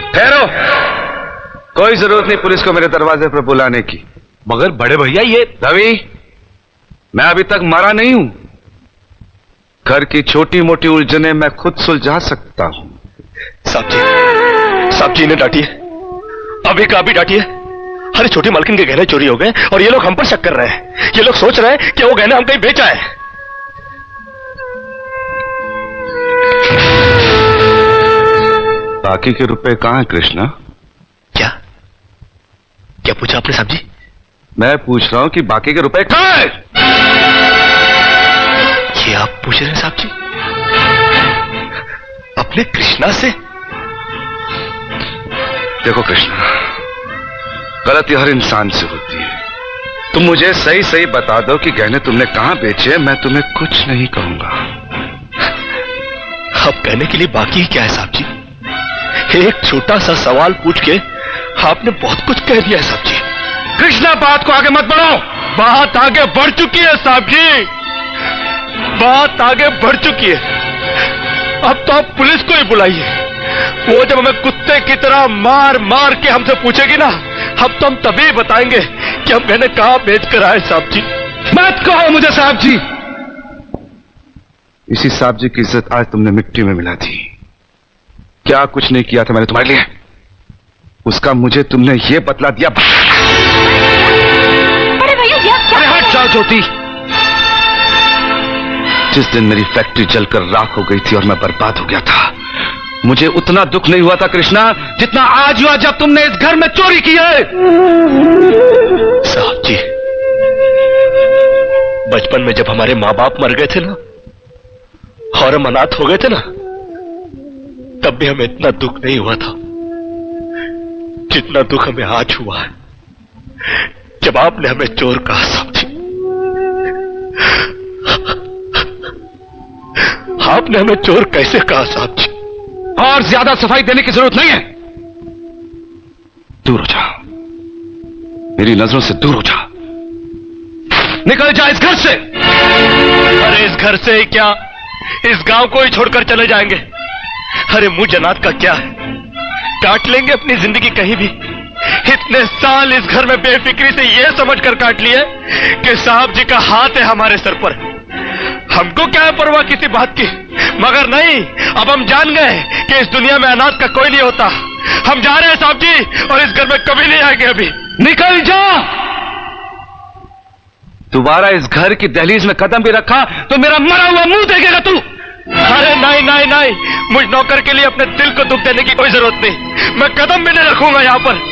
ठहरो, कोई जरूरत नहीं पुलिस को मेरे दरवाजे पर बुलाने की। मगर बड़े भैया ये रवि, मैं अभी तक मरा नहीं हूं। घर की छोटी मोटी उलझने मैं खुद सुलझा सकता हूं। साहब जी ने डांटिए, अभी का अभी डांटिए। अरे छोटी मालकिन के गहने चोरी हो गए और ये लोग हम पर शक कर रहे हैं। ये लोग सोच रहे हैं कि वो गहने हम कहीं बेचा है। बाकी के रुपए कहां हैं कृष्णा? क्या क्या पूछा आपने साहब जी? मैं पूछ रहा हूं कि बाकी के रुपए कहां हैं? ये आप पूछ रहे हैं साहब जी अपने कृष्णा से? देखो कृष्णा, गलती हर इंसान से होती है। तुम मुझे सही सही बता दो कि गहने तुमने कहां बेचे, मैं तुम्हें कुछ नहीं कहूंगा। अब कहने के लिए बाकी ही क्या है साहब जी? एक छोटा सा सवाल पूछ के आपने बहुत कुछ कह दिया है साहब जी। कृष्णा, बात को आगे मत बढ़ाओ। बात आगे बढ़ चुकी है साहब जी, बात आगे बढ़ चुकी है। अब तो आप पुलिस को ही बुलाइए। वो जब हमें कुत्ते की तरह मार मार के हमसे पूछेगी ना, अब तो हम तभी बताएंगे कि हम गहने कहां बेच कर आए साहब जी। मत कहो मुझे साहब जी। इसी साहब जी की इज्जत आज तुमने मिट्टी में मिला दी। क्या कुछ नहीं किया था मैंने तुम्हारे लिए, उसका मुझे तुमने ये बतला दिया। अरे भैया जी, आप क्या? अरे हट जाओ ज्योति। जिस दिन मेरी फैक्ट्री जलकर राख हो गई थी और मैं बर्बाद हो गया था, मुझे उतना दुख नहीं हुआ था कृष्णा जितना आज हुआ जब तुमने इस घर में चोरी की है। साहब जी, बचपन में जब हमारे माँ बाप मर गए थे ना और हम अनाथ हो गए थे ना, तब भी हमें इतना दुख नहीं हुआ था जितना दुख हमें आज हुआ है जब आपने हमें चोर कहा साहब जी। आपने हमें चोर कैसे कहा साहब जी? और ज्यादा सफाई देने की जरूरत नहीं है। दूर हो जा, मेरी नजरों से दूर हो जा। निकल जा इस घर से। अरे इस घर से ही क्या, इस गांव को ही छोड़कर चले जाएंगे। अरे मुंह जनात का क्या है, काट लेंगे अपनी जिंदगी कहीं भी। इतने साल इस घर में बेफिक्री से यह समझकर काट लिए कि साहब जी का हाथ है हमारे सर पर। हमको क्या है परवाह किसी बात की, मगर नहीं, अब हम जान गए कि इस दुनिया में अनाथ का कोई नहीं होता। हम जा रहे हैं साहब जी और इस घर में कभी नहीं आएंगे। अभी निकल जा। दोबारा इस घर की दहलीज में कदम भी रखा तो मेरा मरा हुआ मुंह देखेगा तू। अरे नहीं नहीं नहीं, मुझ नौकर के लिए अपने दिल को दुख देने की कोई जरूरत नहीं। मैं कदम भी नहीं रखूंगा यहाँ पर।